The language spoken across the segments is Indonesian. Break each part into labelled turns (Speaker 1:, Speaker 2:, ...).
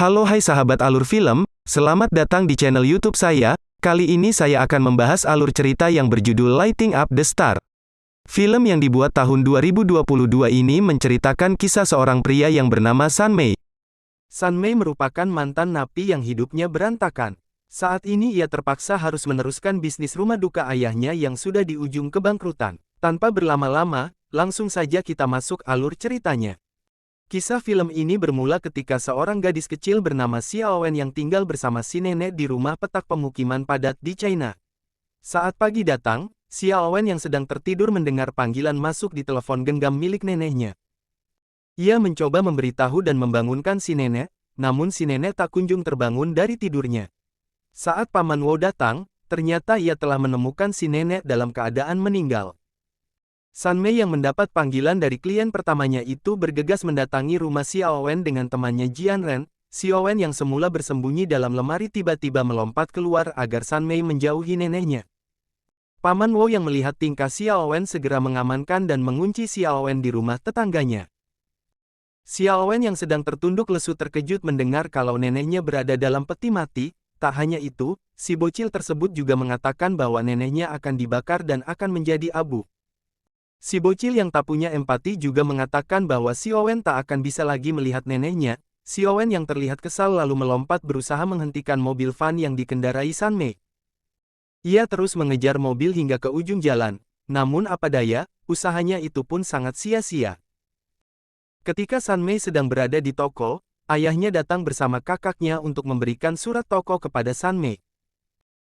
Speaker 1: Halo hai sahabat alur film, selamat datang di channel YouTube saya. Kali ini saya akan membahas alur cerita yang berjudul Lighting Up the Star. Film yang dibuat tahun 2022 ini menceritakan kisah seorang pria yang bernama Sun Mei. Sun Mei merupakan mantan napi yang hidupnya berantakan. Saat ini ia terpaksa harus meneruskan bisnis rumah duka ayahnya yang sudah di ujung kebangkrutan. Tanpa berlama-lama, langsung saja kita masuk alur ceritanya. Kisah film ini bermula ketika seorang gadis kecil bernama Xiao Wen yang tinggal bersama si nenek di rumah petak pemukiman padat di China. Saat pagi datang, Xiao Wen yang sedang tertidur mendengar panggilan masuk di telepon genggam milik neneknya. Ia mencoba memberitahu dan membangunkan si nenek, namun si nenek tak kunjung terbangun dari tidurnya. Saat Paman Wo datang, ternyata ia telah menemukan si nenek dalam keadaan meninggal. Sun Mei yang mendapat panggilan dari klien pertamanya itu bergegas mendatangi rumah Xiao Wen dengan temannya Jian Ren. Xiao Wen yang semula bersembunyi dalam lemari tiba-tiba melompat keluar agar Sun Mei menjauhi neneknya. Paman Wo yang melihat tingkah Xiao Wen segera mengamankan dan mengunci Xiao Wen di rumah tetangganya. Xiao Wen yang sedang tertunduk lesu terkejut mendengar kalau neneknya berada dalam peti mati. Tak hanya itu, si bocil tersebut juga mengatakan bahwa neneknya akan dibakar dan akan menjadi abu. Si bocil yang tak punya empati juga mengatakan bahwa Xiao Wen tak akan bisa lagi melihat neneknya. Xiao Wen yang terlihat kesal lalu melompat berusaha menghentikan mobil van yang dikendarai Sun Mei. Ia terus mengejar mobil hingga ke ujung jalan, namun apa daya, usahanya itu pun sangat sia-sia. Ketika Sun Mei sedang berada di toko, ayahnya datang bersama kakaknya untuk memberikan surat toko kepada Sun Mei.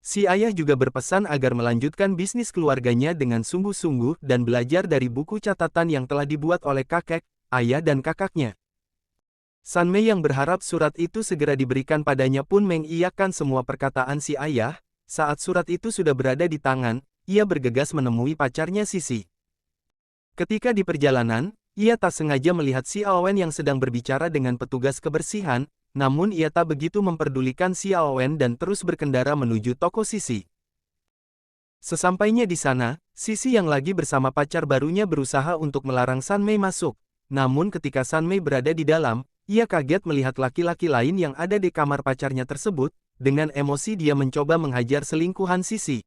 Speaker 1: Si ayah juga berpesan agar melanjutkan bisnis keluarganya dengan sungguh-sungguh dan belajar dari buku catatan yang telah dibuat oleh kakek, ayah dan kakaknya. Sun Mei yang berharap surat itu segera diberikan padanya pun mengiyakan semua perkataan si ayah. Saat surat itu sudah berada di tangan, ia bergegas menemui pacarnya Sisi. Ketika di perjalanan, ia tak sengaja melihat Xiao Wen yang sedang berbicara dengan petugas kebersihan. Namun ia tak begitu memperdulikan Xiao Wen dan terus berkendara menuju toko Sisi. Sesampainya di sana, Sisi yang lagi bersama pacar barunya berusaha untuk melarang Sun Mei masuk. Namun ketika Sun Mei berada di dalam, ia kaget melihat laki-laki lain yang ada di kamar pacarnya tersebut. Dengan emosi dia mencoba menghajar selingkuhan Sisi.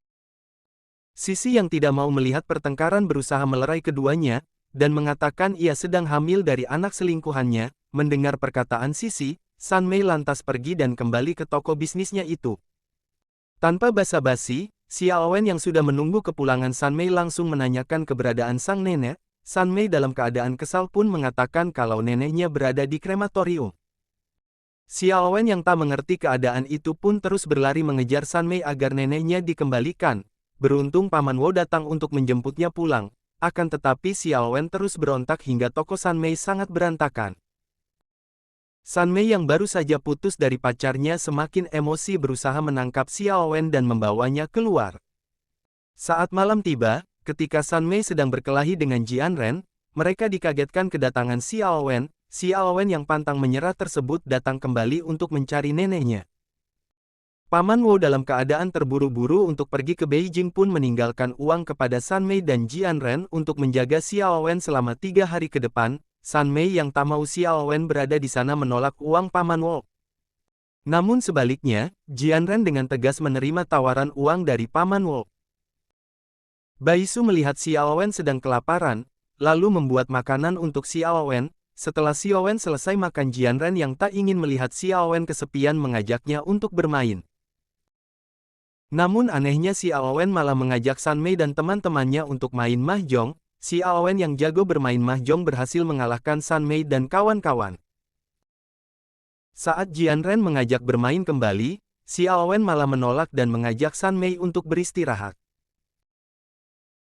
Speaker 1: Sisi yang tidak mau melihat pertengkaran berusaha melerai keduanya, dan mengatakan ia sedang hamil dari anak selingkuhannya. Mendengar perkataan Sisi, Sun Mei lantas pergi dan kembali ke toko bisnisnya itu. Tanpa basa-basi, Xiao Wen yang sudah menunggu kepulangan Sun Mei langsung menanyakan keberadaan sang nenek. Sun Mei dalam keadaan kesal pun mengatakan kalau neneknya berada di krematorium. Xiao Wen yang tak mengerti keadaan itu pun terus berlari mengejar Sun Mei agar neneknya dikembalikan. Beruntung Paman Wo datang untuk menjemputnya pulang. Akan tetapi Xiao Wen terus berontak hingga toko Sun Mei sangat berantakan. Sun Mei yang baru saja putus dari pacarnya semakin emosi berusaha menangkap Xiao Wen dan membawanya keluar. Saat malam tiba, ketika Sun Mei sedang berkelahi dengan Jian Ren, mereka dikagetkan kedatangan Xiao Wen. Xiao Wen yang pantang menyerah tersebut datang kembali untuk mencari neneknya. Paman Wo dalam keadaan terburu-buru untuk pergi ke Beijing pun meninggalkan uang kepada Sun Mei dan Jian Ren untuk menjaga Xiao Wen selama 3 hari ke depan. Sun Mei yang tak mau Xiao Wen berada di sana menolak uang Paman Wo. Namun sebaliknya, Jian Ren dengan tegas menerima tawaran uang dari Paman Wo. Baisu melihat Xiao Wen sedang kelaparan, lalu membuat makanan untuk Xiao Wen. Setelah Xiao Wen selesai makan, Jian Ren yang tak ingin melihat Xiao Wen kesepian mengajaknya untuk bermain. Namun anehnya Xiao Wen malah mengajak Sun Mei dan teman-temannya untuk main mahjong. Xiao Wen yang jago bermain mahjong berhasil mengalahkan Sun Mei dan kawan-kawan. Saat Jian Ren mengajak bermain kembali, Xiao Wen malah menolak dan mengajak Sun Mei untuk beristirahat.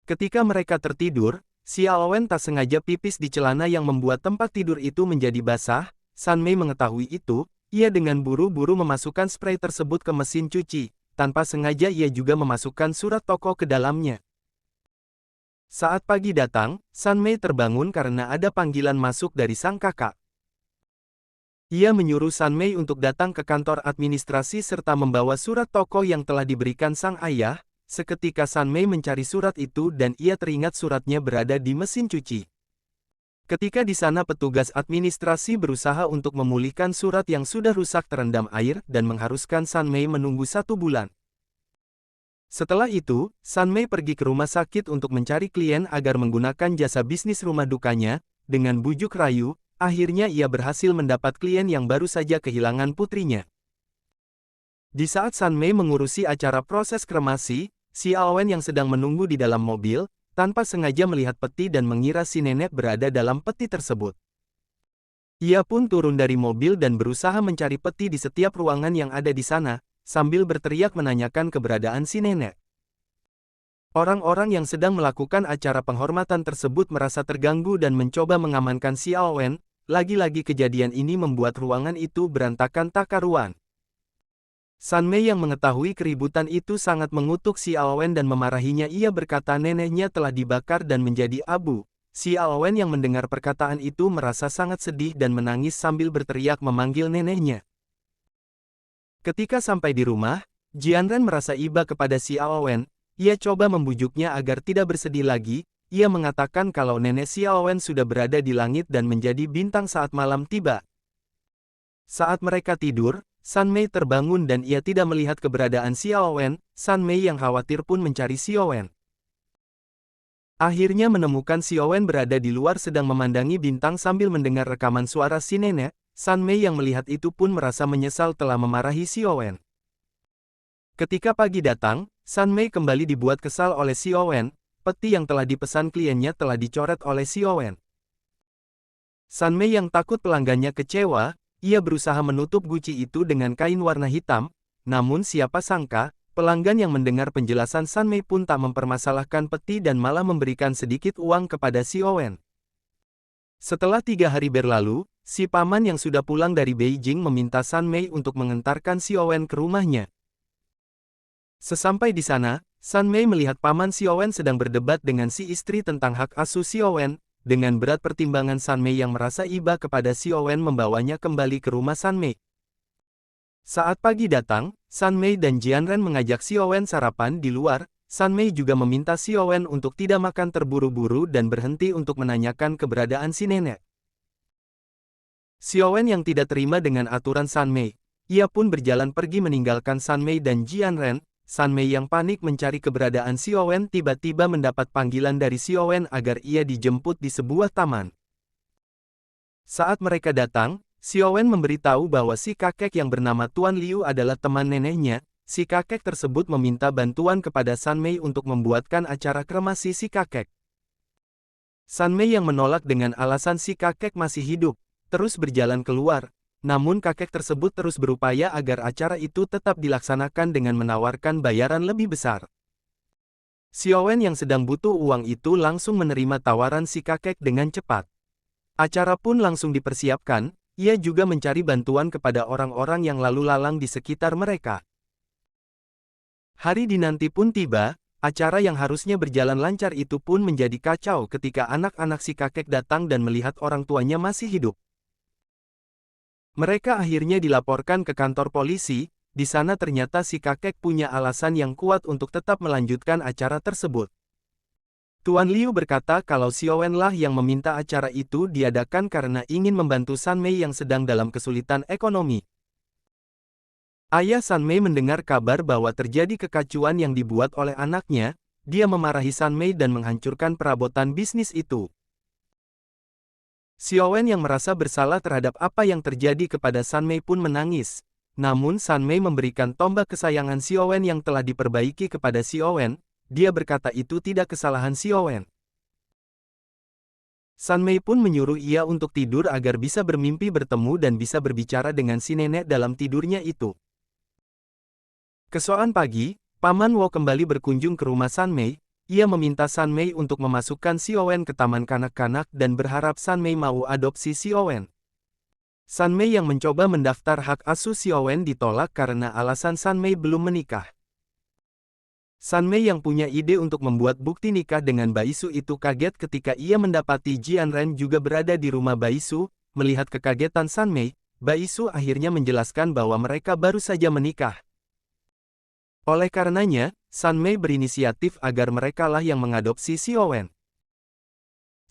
Speaker 1: Ketika mereka tertidur, Xiao Wen tak sengaja pipis di celana yang membuat tempat tidur itu menjadi basah. Sun Mei mengetahui itu, ia dengan buru-buru memasukkan spray tersebut ke mesin cuci. Tanpa sengaja ia juga memasukkan surat toko ke dalamnya. Saat pagi datang, Sun Mei terbangun karena ada panggilan masuk dari sang kakak. Ia menyuruh Sun Mei untuk datang ke kantor administrasi serta membawa surat toko yang telah diberikan sang ayah. Seketika Sun Mei mencari surat itu dan ia teringat suratnya berada di mesin cuci. Ketika di sana petugas administrasi berusaha untuk memulihkan surat yang sudah rusak terendam air dan mengharuskan Sun Mei menunggu 1 bulan. Setelah itu, Sun Mei pergi ke rumah sakit untuk mencari klien agar menggunakan jasa bisnis rumah dukanya. Dengan bujuk rayu, akhirnya ia berhasil mendapat klien yang baru saja kehilangan putrinya. Di saat Sun Mei mengurusi acara proses kremasi, Xiao Wen yang sedang menunggu di dalam mobil, tanpa sengaja melihat peti dan mengira si nenek berada dalam peti tersebut. Ia pun turun dari mobil dan berusaha mencari peti di setiap ruangan yang ada di sana, sambil berteriak menanyakan keberadaan si nenek. Orang-orang yang sedang melakukan acara penghormatan tersebut merasa terganggu dan mencoba mengamankan Xiao Wen. Lagi-lagi kejadian ini membuat ruangan itu berantakan tak karuan. Sun Mei yang mengetahui keributan itu sangat mengutuk Xiao Wen dan memarahinya. Ia berkata neneknya telah dibakar dan menjadi abu. Xiao Wen yang mendengar perkataan itu merasa sangat sedih dan menangis sambil berteriak memanggil neneknya. Ketika sampai di rumah, Jianren merasa iba kepada Xiao Wen. Ia coba membujuknya agar tidak bersedih lagi. Ia mengatakan kalau nenek Xiao Wen sudah berada di langit dan menjadi bintang saat malam tiba. Saat mereka tidur, Sun Mei terbangun dan ia tidak melihat keberadaan Xiao Wen. Sun Mei yang khawatir pun mencari Xiao Wen. Akhirnya menemukan Xiao Wen berada di luar sedang memandangi bintang sambil mendengar rekaman suara si nenek. Sun Mei yang melihat itu pun merasa menyesal telah memarahi Xiao Wen. Ketika pagi datang, Sun Mei kembali dibuat kesal oleh Xiao Wen. Peti yang telah dipesan kliennya telah dicoret oleh Xiao Wen. Sun Mei yang takut pelanggannya kecewa, ia berusaha menutup guci itu dengan kain warna hitam. Namun siapa sangka, pelanggan yang mendengar penjelasan Sun Mei pun tak mempermasalahkan peti dan malah memberikan sedikit uang kepada Xiao Wen. Setelah 3 hari berlalu, si paman yang sudah pulang dari Beijing meminta Sun Mei untuk mengantarkan Xiao Wen ke rumahnya. Sesampai di sana, Sun Mei melihat paman Xiao Wen sedang berdebat dengan si istri tentang hak asuh Xiao Wen. Dengan berat pertimbangan Sun Mei yang merasa iba kepada Xiao Wen membawanya kembali ke rumah Sun Mei. Saat pagi datang, Sun Mei dan Jianren mengajak Xiao Wen sarapan di luar. Sun Mei juga meminta Xiao Wen untuk tidak makan terburu-buru dan berhenti untuk menanyakan keberadaan si nenek. Xiao Wen yang tidak terima dengan aturan Sun Mei, ia pun berjalan pergi meninggalkan Sun Mei dan Jianren. Sun Mei yang panik mencari keberadaan Xiao Wen tiba-tiba mendapat panggilan dari Xiao Wen agar ia dijemput di sebuah taman. Saat mereka datang, Xiao Wen memberitahu bahwa si kakek yang bernama Tuan Liu adalah teman neneknya. Si kakek tersebut meminta bantuan kepada Sun Mei untuk membuatkan acara kremasi si kakek. Sun Mei yang menolak dengan alasan si kakek masih hidup, terus berjalan keluar. Namun kakek tersebut terus berupaya agar acara itu tetap dilaksanakan dengan menawarkan bayaran lebih besar. Xiao Wen yang sedang butuh uang itu langsung menerima tawaran si kakek dengan cepat. Acara pun langsung dipersiapkan. Ia juga mencari bantuan kepada orang-orang yang lalu lalang di sekitar mereka. Hari dinanti pun tiba. Acara yang harusnya berjalan lancar itu pun menjadi kacau ketika anak-anak si kakek datang dan melihat orang tuanya masih hidup. Mereka akhirnya dilaporkan ke kantor polisi. Di sana ternyata si kakek punya alasan yang kuat untuk tetap melanjutkan acara tersebut. Tuan Liu berkata kalau Xiao Wen lah yang meminta acara itu diadakan karena ingin membantu Sun Mei yang sedang dalam kesulitan ekonomi. Ayah Sun Mei mendengar kabar bahwa terjadi kekacauan yang dibuat oleh anaknya. Dia memarahi Sun Mei dan menghancurkan perabotan bisnis itu. Xiao Wen yang merasa bersalah terhadap apa yang terjadi kepada Sun Mei pun menangis. Namun Sun Mei memberikan tombak kesayangan Xiao Wen yang telah diperbaiki kepada Xiao Wen. Dia berkata itu tidak kesalahan Xiao Wen. Sun Mei pun menyuruh ia untuk tidur agar bisa bermimpi bertemu dan bisa berbicara dengan si nenek dalam tidurnya itu. Keesokan pagi, Paman Wo kembali berkunjung ke rumah Sun Mei. Ia meminta Sun Mei untuk memasukkan Xiao Wen ke taman kanak-kanak dan berharap Sun Mei mau adopsi Xiao Wen. Sun Mei yang mencoba mendaftar hak asuh Xiao Wen ditolak karena alasan Sun Mei belum menikah. Sun Mei yang punya ide untuk membuat bukti nikah dengan Baisu itu kaget ketika ia mendapati Jianren juga berada di rumah Baisu. Melihat kekagetan Sun Mei, Baisu akhirnya menjelaskan bahwa mereka baru saja menikah. Oleh karenanya, Sun Mei berinisiatif agar merekalah yang mengadopsi Xiao Wen.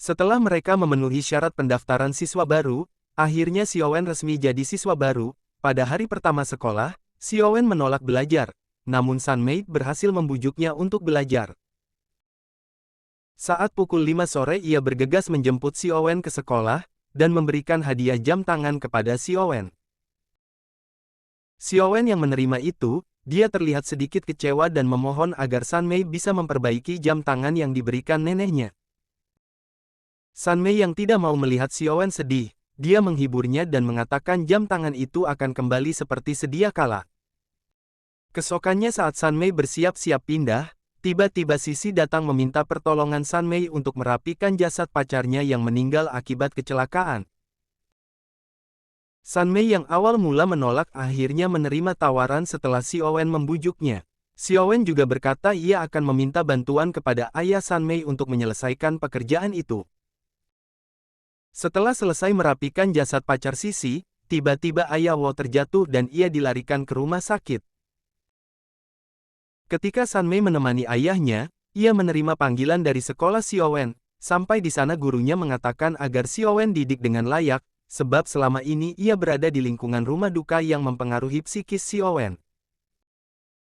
Speaker 1: Setelah mereka memenuhi syarat pendaftaran siswa baru, akhirnya Xiaowen resmi jadi siswa baru. Pada hari pertama sekolah, Xiaowen menolak belajar, namun Sun Mei berhasil membujuknya untuk belajar. Saat pukul 5 sore ia bergegas menjemput Xiaowen ke sekolah, dan memberikan hadiah jam tangan kepada Xiaowen. Xiaowen yang menerima itu, dia terlihat sedikit kecewa dan memohon agar Sun Mei bisa memperbaiki jam tangan yang diberikan neneknya. Sun Mei yang tidak mau melihat Xiaowen sedih, dia menghiburnya dan mengatakan jam tangan itu akan kembali seperti sedia kala. Keesokannya saat Sun Mei bersiap-siap pindah, tiba-tiba Sisi datang meminta pertolongan Sun Mei untuk merapikan jasad pacarnya yang meninggal akibat kecelakaan. Sun Mei yang awal mula menolak akhirnya menerima tawaran setelah Xiaowen membujuknya. Xiaowen juga berkata ia akan meminta bantuan kepada ayah Sun Mei untuk menyelesaikan pekerjaan itu. Setelah selesai merapikan jasad pacar Sisi, tiba-tiba ayah Wo terjatuh dan ia dilarikan ke rumah sakit. Ketika Sun Mei menemani ayahnya, ia menerima panggilan dari sekolah Xiaowen. Sampai di sana gurunya mengatakan agar Xiaowen didik dengan layak, sebab selama ini ia berada di lingkungan rumah duka yang mempengaruhi psikis Xiaowen.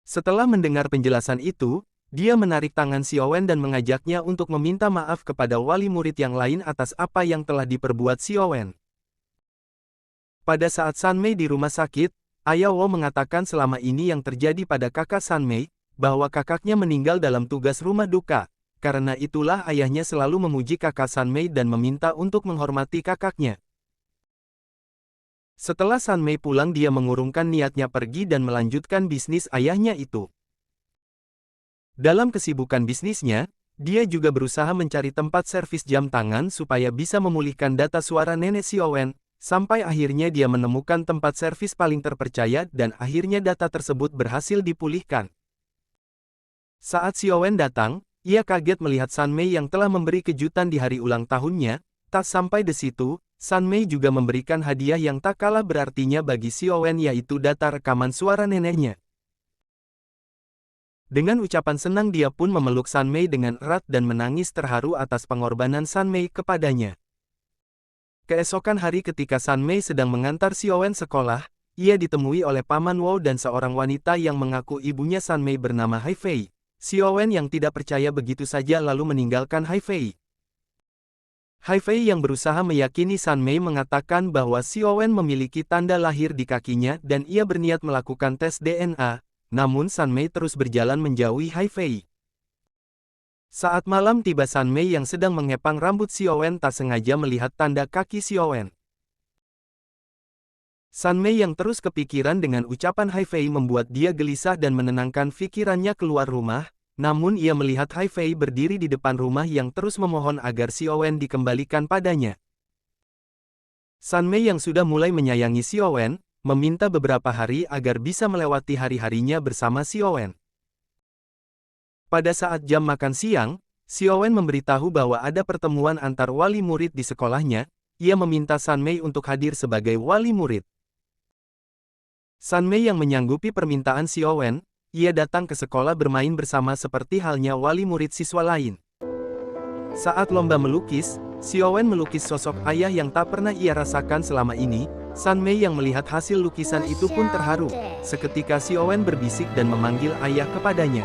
Speaker 1: Setelah mendengar penjelasan itu, dia menarik tangan Xiaowen dan mengajaknya untuk meminta maaf kepada wali murid yang lain atas apa yang telah diperbuat Xiaowen. Pada saat Sun Mei di rumah sakit, ayah Wo mengatakan selama ini yang terjadi pada kakak Sun Mei, bahwa kakaknya meninggal dalam tugas rumah duka. Karena itulah ayahnya selalu memuji kakak Sun Mei dan meminta untuk menghormati kakaknya. Setelah Sun Mei pulang dia mengurungkan niatnya pergi dan melanjutkan bisnis ayahnya itu. Dalam kesibukan bisnisnya, dia juga berusaha mencari tempat servis jam tangan supaya bisa memulihkan data suara nenek Xiaowen, sampai akhirnya dia menemukan tempat servis paling terpercaya dan akhirnya data tersebut berhasil dipulihkan. Saat Xiaowen datang, ia kaget melihat Sun Mei yang telah memberi kejutan di hari ulang tahunnya. Tak sampai di situ, Sun Mei juga memberikan hadiah yang tak kalah berartinya bagi Xiaowen yaitu data rekaman suara neneknya. Dengan ucapan senang dia pun memeluk Sun Mei dengan erat dan menangis terharu atas pengorbanan Sun Mei kepadanya. Keesokan hari ketika Sun Mei sedang mengantar Xiaowen sekolah, ia ditemui oleh Paman Wo dan seorang wanita yang mengaku ibunya Sun Mei bernama Hai Fei. Xiaowen yang tidak percaya begitu saja lalu meninggalkan Hai Fei. Hai Fei yang berusaha meyakini Sun Mei mengatakan bahwa Xiaowen memiliki tanda lahir di kakinya dan ia berniat melakukan tes DNA, namun Sun Mei terus berjalan menjauhi Hai Fei. Saat malam tiba Sun Mei yang sedang mengepang rambut Xiaowen tak sengaja melihat tanda kaki Xiaowen. Sun Mei yang terus kepikiran dengan ucapan Hai Fei membuat dia gelisah dan menenangkan pikirannya keluar rumah. Namun ia melihat Hai Fei berdiri di depan rumah yang terus memohon agar Xiaowen dikembalikan padanya. Sun Mei yang sudah mulai menyayangi Xiaowen, meminta beberapa hari agar bisa melewati hari-harinya bersama Xiaowen. Pada saat jam makan siang, Xiaowen memberitahu bahwa ada pertemuan antar wali murid di sekolahnya. Ia meminta Sun Mei untuk hadir sebagai wali murid. Sun Mei yang menyanggupi permintaan Xiaowen, ia datang ke sekolah bermain bersama seperti halnya wali murid siswa lain. Saat lomba melukis, Xiaowen melukis sosok ayah yang tak pernah ia rasakan selama ini. Sun Mei yang melihat hasil lukisan itu pun terharu. Seketika Xiaowen berbisik dan memanggil ayah kepadanya.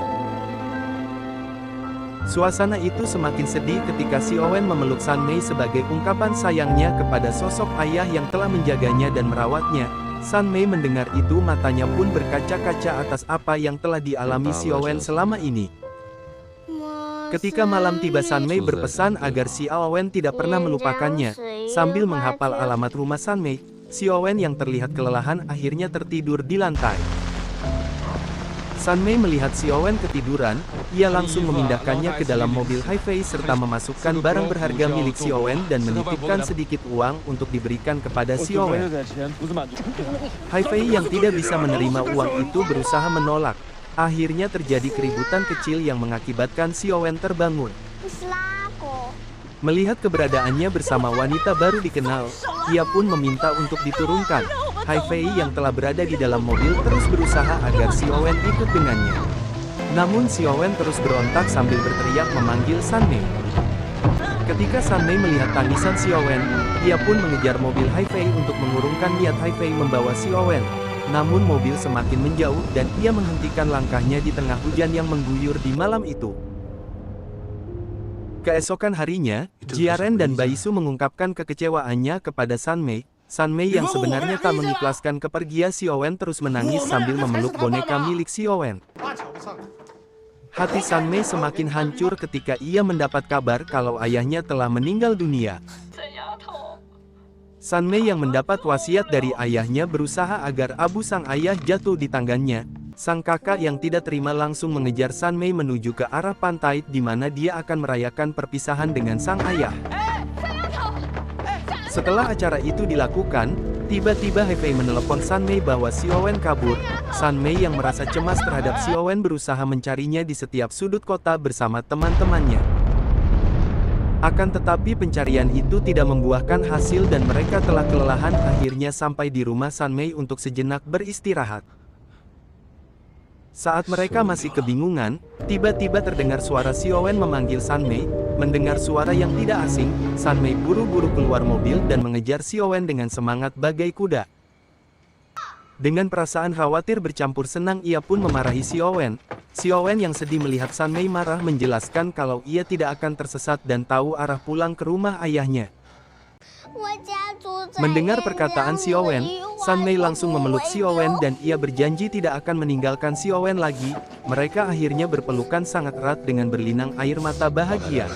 Speaker 1: Suasana itu semakin sedih ketika Xiaowen memeluk Sun Mei sebagai ungkapan sayangnya kepada sosok ayah yang telah menjaganya dan merawatnya. Sun Mei mendengar itu matanya pun berkaca-kaca atas apa yang telah dialami Xiaowen selama ini. Ketika malam tiba Sun Mei berpesan agar Xiaowen tidak pernah melupakannya. Sambil menghafal alamat rumah Sun Mei, Xiaowen yang terlihat kelelahan akhirnya tertidur di lantai. Sun Mei melihat Xiaowen ketiduran, ia langsung memindahkannya ke dalam mobil Hai Fei serta memasukkan barang berharga milik Xiaowen dan menitipkan sedikit uang untuk diberikan kepada Xiaowen. Hai Fei yang tidak bisa menerima uang itu berusaha menolak. Akhirnya terjadi keributan kecil yang mengakibatkan Xiaowen terbangun. Melihat keberadaannya bersama wanita baru dikenal, ia pun meminta untuk diturunkan. Hai Fei yang telah berada di dalam mobil terus berusaha agar Xiaowen ikut dengannya. Namun Xiaowen terus berontak sambil berteriak memanggil Sun Mei. Ketika Sun Mei melihat tangisan Xiaowen, ia pun mengejar mobil Haifei untuk mengurungkan niat Haifei membawa Xiaowen. Namun mobil semakin menjauh dan ia menghentikan langkahnya di tengah hujan yang mengguyur di malam itu. Keesokan harinya, Jiaren dan Baisu mengungkapkan kekecewaannya kepada Sun Mei. Sun Mei yang sebenarnya tak mengikhlaskan kepergian Xiaowen terus menangis sambil memeluk boneka milik Xiaowen. Hati Sun Mei semakin hancur ketika ia mendapat kabar kalau ayahnya telah meninggal dunia. Sun Mei yang mendapat wasiat dari ayahnya berusaha agar abu sang ayah jatuh di tangannya. Sang kakak yang tidak terima langsung mengejar Sun Mei menuju ke arah pantai di mana dia akan merayakan perpisahan dengan sang ayah. Setelah acara itu dilakukan, tiba-tiba Haifei menelepon Sun Mei bahwa Xiaowen kabur. Sun Mei yang merasa cemas terhadap Xiaowen berusaha mencarinya di setiap sudut kota bersama teman-temannya. Akan tetapi pencarian itu tidak membuahkan hasil dan mereka telah kelelahan akhirnya sampai di rumah Sun Mei untuk sejenak beristirahat. Saat mereka masih kebingungan, tiba-tiba terdengar suara Xiaowen memanggil Sun Mei. Mendengar suara yang tidak asing, Sun Mei buru-buru keluar mobil dan mengejar Xiaowen dengan semangat bagai kuda. Dengan perasaan khawatir bercampur senang ia pun memarahi Xiaowen. Xiaowen yang sedih melihat Sun Mei marah menjelaskan kalau ia tidak akan tersesat dan tahu arah pulang ke rumah ayahnya. Mendengar perkataan Xiaowen, Sun Mei langsung memeluk Xiaowen dan ia berjanji tidak akan meninggalkan Xiaowen lagi. Mereka akhirnya berpelukan sangat erat dengan berlinang air mata bahagia.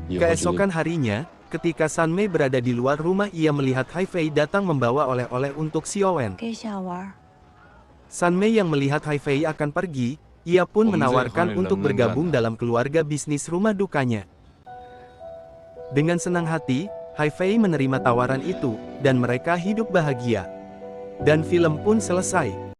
Speaker 1: Keesokan harinya, ketika Sun Mei berada di luar rumah ia melihat Haifei datang membawa oleh-oleh untuk Xiaowen. Sun Mei yang melihat Haifei akan pergi, ia pun menawarkan untuk bergabung dalam keluarga bisnis rumah dukanya. Dengan senang hati, Haifei menerima tawaran itu, dan mereka hidup bahagia. Dan film pun selesai.